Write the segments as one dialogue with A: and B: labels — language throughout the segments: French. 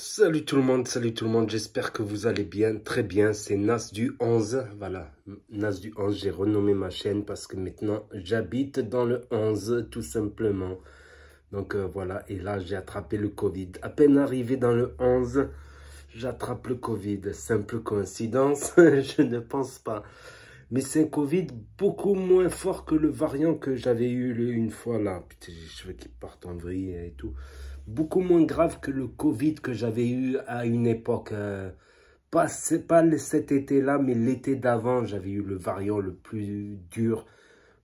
A: Salut tout le monde, j'espère que vous allez bien, très bien, c'est Nas du 11, voilà, Nas du 11, j'ai renommé ma chaîne parce que maintenant j'habite dans le 11 tout simplement, donc voilà, et là j'ai attrapé le Covid, à peine arrivé dans le 11, j'attrape le Covid, simple coïncidence, je ne pense pas, mais c'est un Covid beaucoup moins fort que le variant que j'avais eu une fois là, putain j'ai les cheveux qui partent en vrille et tout. Beaucoup moins grave que le Covid que j'avais eu à une époque. C'est pas cet été-là, mais l'été d'avant, j'avais eu le variant le plus dur.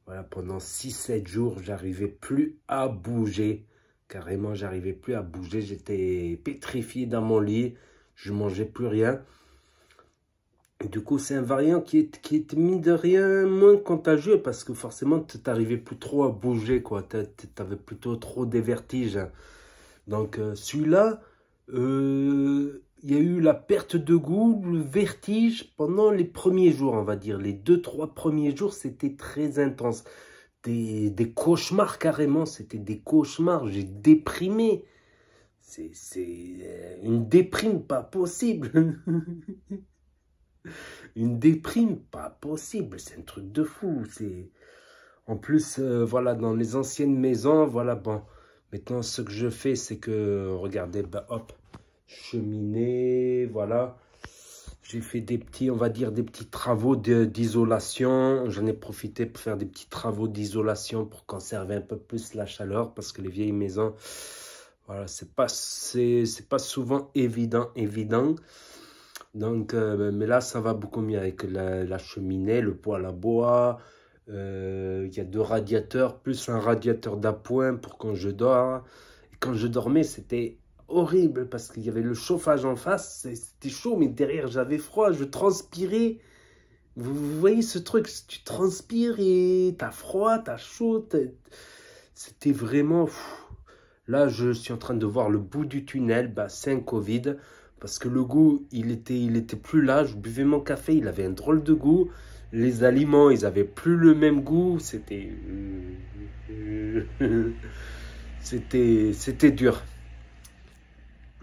A: Voilà, pendant 6-7 jours, j'arrivais plus à bouger. Carrément, j'arrivais plus à bouger. J'étais pétrifié dans mon lit. Je mangeais plus rien. Du coup, c'est un variant qui est mine de rien moins contagieux parce que forcément, tu n'arrivais plus trop à bouger, quoi. Tu avais plutôt trop des vertiges. Donc celui-là, il y a eu la perte de goût, le vertige pendant les premiers jours, on va dire. Les 2-3 premiers jours, c'était très intense. Des cauchemars carrément, c'était des cauchemars. J'ai déprimé. C'est une déprime pas possible. Une déprime pas possible. C'est un truc de fou. En plus, voilà, dans les anciennes maisons, voilà, bon. Maintenant, ce que je fais, c'est que, regardez, bah, hop, cheminée, voilà. J'ai fait des petits, on va dire, des petits travaux d'isolation. J'en ai profité pour faire des petits travaux d'isolation pour conserver un peu plus la chaleur. Parce que les vieilles maisons, voilà, c'est pas souvent évident. Donc, mais là, ça va beaucoup mieux avec la cheminée, le poêle à bois. Il y a 2 radiateurs, plus un radiateur d'appoint pour quand je dors. Et quand je dormais, c'était horrible parce qu'il y avait le chauffage en face. C'était chaud, mais derrière, j'avais froid. Je transpirais. Vous voyez ce truc, tu transpires et t'as froid, t'as chaud. C'était vraiment... Là, je suis en train de voir le bout du tunnel. Bah, c'est un Covid. Parce que le goût, il était plus là. Je buvais mon café, il avait un drôle de goût. Les aliments, ils avaient plus le même goût. C'était dur.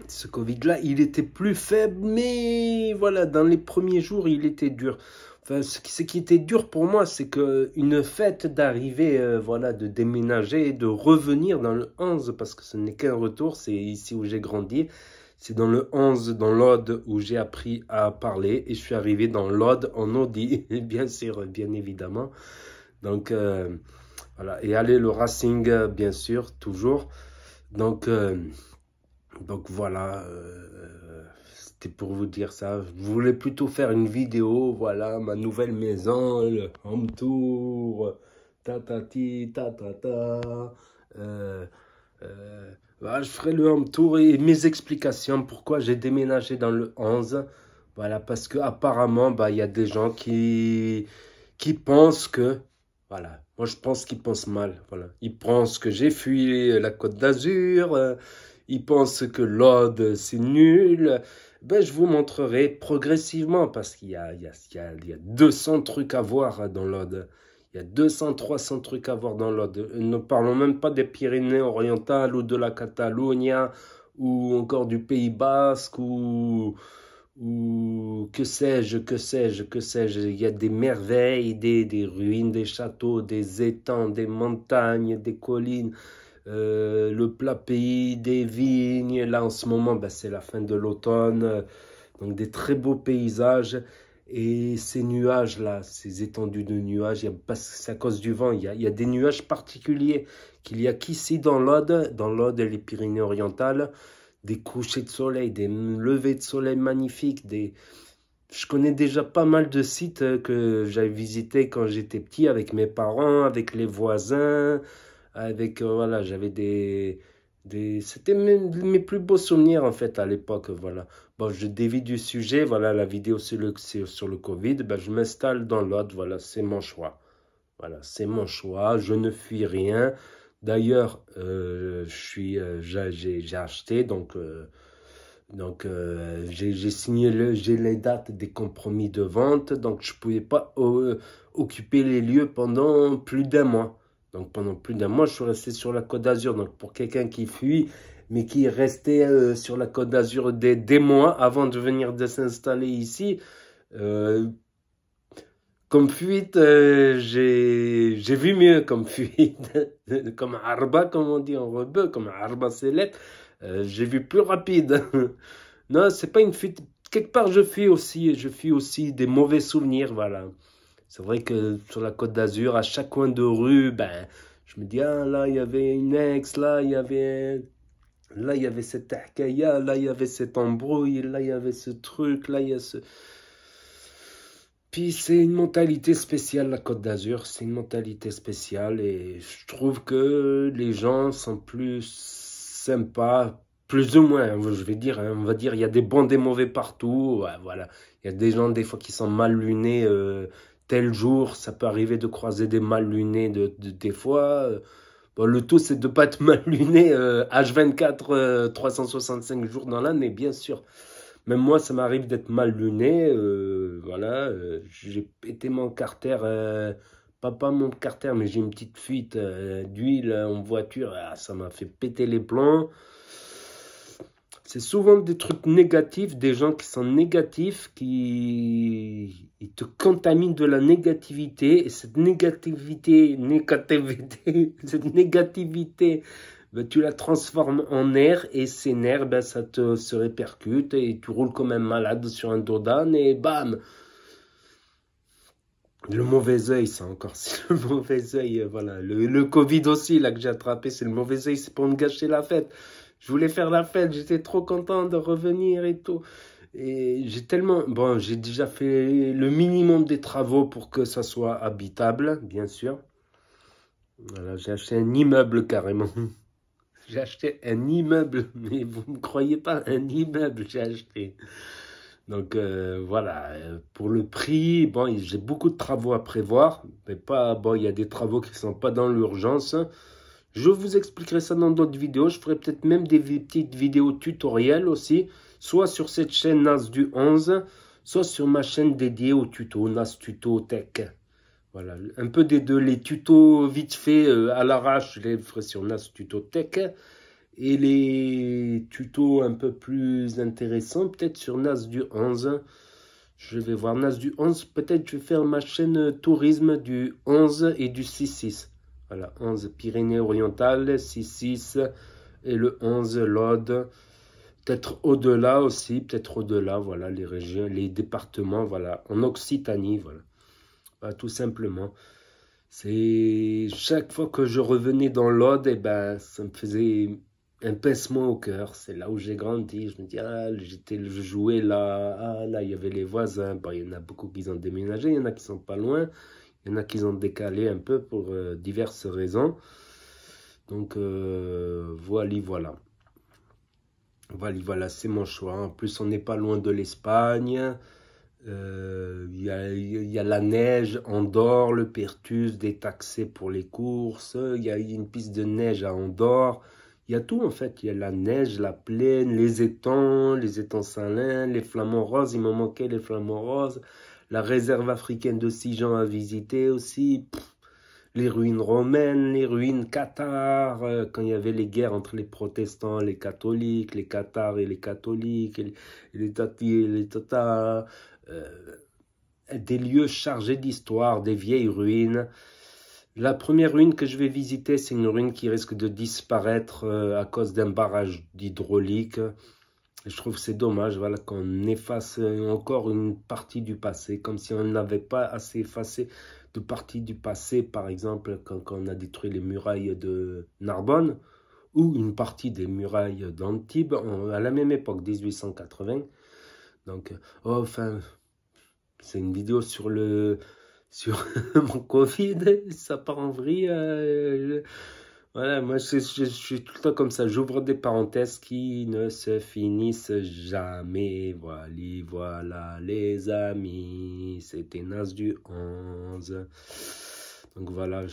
A: Ce Covid-là, il était plus faible, mais voilà, dans les premiers jours, il était dur. Enfin, ce qui était dur pour moi, c'est qu'une fête d'arriver, voilà, de déménager, de revenir dans le 11, parce que ce n'est qu'un retour, c'est ici où j'ai grandi. C'est dans le 11, dans l'Aude, où j'ai appris à parler. Et je suis arrivé dans l'Aude en Audi, bien sûr, bien évidemment. Donc, voilà. Et aller le Racing, bien sûr, toujours. Donc voilà. C'était pour vous dire ça. Je voulais plutôt faire une vidéo. Voilà, ma nouvelle maison, le home tour. Tatati, tatata. Voilà, je ferai le home tour et mes explications pourquoi j'ai déménagé dans le 11. Voilà, parce que apparemment, bah, y a des gens qui pensent que, voilà, moi je pense qu'ils pensent mal. Voilà, ils pensent que j'ai fui la Côte d'Azur, ils pensent que l'Aude c'est nul. Ben, je vous montrerai progressivement parce qu'il y a 200 trucs à voir dans l'Aude. Il y a 200-300 trucs à voir dans l'Aude. Ne parlons même pas des Pyrénées-Orientales ou de la Catalogne ou encore du Pays Basque ou que sais-je. Il y a des merveilles, des ruines, des châteaux, des étangs, des montagnes, des collines, le plat pays, des vignes. Là, en ce moment, ben, c'est la fin de l'automne. Donc, des très beaux paysages. Et ces nuages-là, ces étendues de nuages, parce que c'est à cause du vent, il y a des nuages particuliers qu'il y a qu'ici dans l'Aude et les Pyrénées-Orientales, des couchers de soleil, des levées de soleil magnifiques. Je connais déjà pas mal de sites que j'avais visités quand j'étais petit avec mes parents, avec les voisins, avec, voilà, j'avais c'était mes plus beaux souvenirs en fait à l'époque, voilà. Bon, je dévie du sujet, voilà, la vidéo sur le Covid, ben, je m'installe dans l'Aude, voilà, c'est mon choix. Voilà, c'est mon choix, je ne fuis rien. D'ailleurs, j'ai acheté, j'ai signé j'ai les dates des compromis de vente, donc je ne pouvais pas occuper les lieux pendant plus d'1 mois. Donc pendant plus d'1 mois, je suis resté sur la Côte d'Azur. Donc pour quelqu'un qui fuit, mais qui est resté sur la Côte d'Azur des mois avant de venir de s'installer ici. Euh, Comme fuite, j'ai vu mieux comme fuite. Comme Arba, comme on dit en rebeu, comme Arba Select. J'ai vu plus rapide. Non, c'est pas une fuite. Quelque part, je fuis aussi. Et je fuis aussi des mauvais souvenirs, voilà. C'est vrai que sur la Côte d'Azur, à chaque coin de rue, ben, je me dis, ah, là, il y avait une ex, là, il y avait cette tahkaya, là, il y avait cette embrouille, là, il y avait ce truc, là, il y a ce... Puis c'est une mentalité spéciale, la Côte d'Azur, c'est une mentalité spéciale et je trouve que les gens sont plus sympas, plus ou moins, hein, je vais dire, hein, on va dire, il y a des bons, des mauvais partout, ouais, voilà. Il y a des gens des fois qui sont mal lunés, tel jour, ça peut arriver de croiser des mal lunés des fois. Bon, le tout c'est de ne pas être mal luné H24, 365 jours dans l'année, bien sûr. Même moi, ça m'arrive d'être mal luné. Voilà, j'ai pété mon carter, pas mon carter, mais j'ai une petite fuite d'huile en voiture. Ah, ça m'a fait péter les plombs. C'est souvent des trucs négatifs, des gens qui sont négatifs, qui ils te contaminent de la négativité. Et cette négativité, ben, tu la transformes en nerfs et ces nerfs, ben, ça te se répercute et tu roules comme un malade sur un dos d'âne et bam! Le mauvais œil, ça encore, c'est le mauvais œil, voilà. Le Covid aussi, là, que j'ai attrapé, c'est le mauvais œil, c'est pour me gâcher la fête. Je voulais faire la fête, j'étais trop content de revenir et tout. Et j'ai tellement... Bon, j'ai déjà fait le minimum des travaux pour que ça soit habitable, bien sûr. Voilà, j'ai acheté un immeuble carrément. J'ai acheté un immeuble, mais vous ne me croyez pas, un immeuble j'ai acheté. Donc voilà, pour le prix, bon, j'ai beaucoup de travaux à prévoir, mais pas, bon, il y a des travaux qui ne sont pas dans l'urgence. Je vous expliquerai ça dans d'autres vidéos. Je ferai peut-être même des petites vidéos tutoriels aussi, soit sur cette chaîne NAS du 11, soit sur ma chaîne dédiée aux tutos, NAS Tuto Tech. Voilà, un peu des deux, les tutos vite fait à l'arrache, je les ferai sur NAS Tuto Tech. Et les tutos un peu plus intéressants, peut-être sur NAS du 11. Je vais voir NAS du 11. Peut-être je vais faire ma chaîne tourisme du 11 et du 6.6. Voilà, 11 Pyrénées-Orientales, 6.6 et le 11 l'Aude. Peut-être au-delà aussi, peut-être au-delà, voilà, les régions, les départements, voilà, en Occitanie, voilà. Voilà, tout simplement. C'est chaque fois que je revenais dans l'Aude, eh ben, ça me faisait un pincement au cœur. C'est là où j'ai grandi. Je me dis, ah, je jouais là, ah, là, il y avait les voisins. Bon, il y en a beaucoup qui ont déménagé, il y en a qui sont pas loin, il y en a qui ont décalé un peu pour diverses raisons. Donc, voilà, voilà. Voilà, c'est mon choix. En plus, on n'est pas loin de l'Espagne. Il y a la neige, Andorre, le Perthus, des taxés pour les courses. Il y a une piste de neige à Andorre. Il y a tout en fait. Il y a la neige, la plaine, les étangs salins, les flamants roses. Il m'en manquait les flamants roses. La réserve africaine de Sijan à visiter aussi. Les ruines romaines, les ruines cathares, quand il y avait les guerres entre les protestants, les catholiques, les cathares et les catholiques, et les tatis et les tatars. Des lieux chargés d'histoire, des vieilles ruines. La première ruine que je vais visiter, c'est une ruine qui risque de disparaître à cause d'un barrage hydraulique. Je trouve que c'est dommage, voilà, qu'on efface encore une partie du passé, comme si on n'avait pas assez effacé de parties du passé, par exemple, quand on a détruit les murailles de Narbonne, ou une partie des murailles d'Antibes, à la même époque, 1880. Donc, oh, enfin, c'est une vidéo sur mon Covid, ça part en vrille. Voilà, moi je suis tout le temps comme ça, j'ouvre des parenthèses qui ne se finissent jamais. Voilà les amis, c'était NAS du 11. Donc voilà,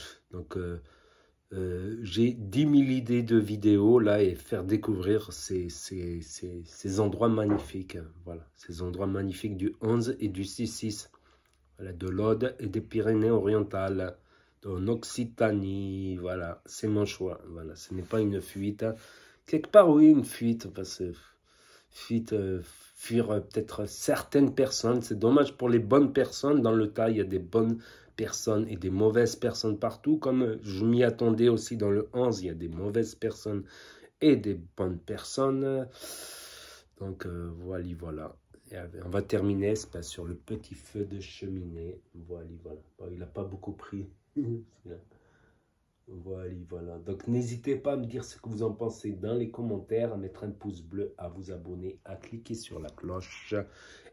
A: j'ai 10 000 idées de vidéos là et faire découvrir ces endroits magnifiques. Voilà, ces endroits magnifiques du 11 et du 6-6. Voilà, de l'Aude et des quelque part, oui, une fuite, parce que fuite, fuir peut-être certaines personnes. C'est dommage pour les bonnes personnes. Dans le tas, il y a des bonnes personnes et des mauvaises personnes partout. Comme je m'y attendais aussi dans le 11, il y a des mauvaises personnes et des bonnes personnes. Donc, voilà. Et on va terminer sur le petit feu de cheminée. Voilà. Bon, il n'a pas beaucoup pris. Voilà. Donc, n'hésitez pas à me dire ce que vous en pensez dans les commentaires, à mettre un pouce bleu, à vous abonner, à cliquer sur la cloche.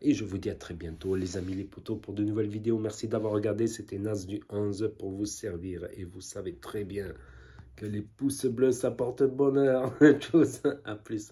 A: Et je vous dis à très bientôt, les amis, les potos, pour de nouvelles vidéos. Merci d'avoir regardé. C'était Nas du 11 pour vous servir. Et vous savez très bien que les pouces bleus, ça porte bonheur. Tchuss, à plus.